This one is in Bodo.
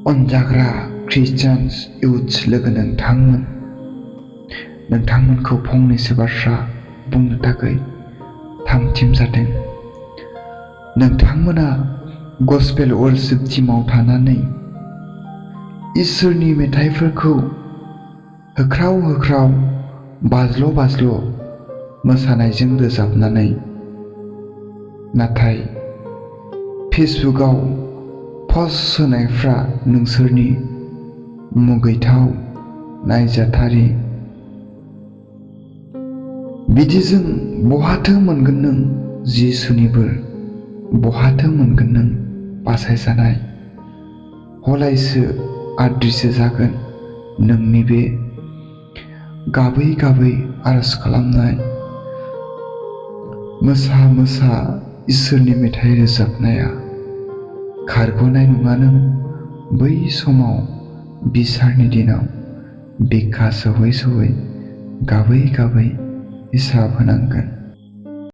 अनजाग्रा ख्रिस्टियान्स इउथ्स लोगो नोंथांमोनखौ फंनैसो बाथ्रा बुंनो थाखाय थामथिम जादों। नोंथांमोना गस्पेल वर्शिप टीमाव थानानै इसोरनि मेथाइफोरखौ होख्राव होख्राव बाज्ल' मोसानायजों रोजाबनानै, नाथाय फेसबुकआव पस्ट होनायफ्रा नोंसोरनि मुगैथाव नायजाथारि। बिदिजों बहाथो मोनगोन नों जिसुनि बोर? बहाथो मोनगोन नों बासायजानाय? हलायसो आद्रिसो जागोन नोंनि बे गाबै गाबै आरज खालामनाय, मोसा इसोरनि मेथाइ रोजाबनाया। खारग'नाय नङा नों बै समाव बिसारनि दिनाव बिखा सौहै गाबै हिसाब होनांगोन।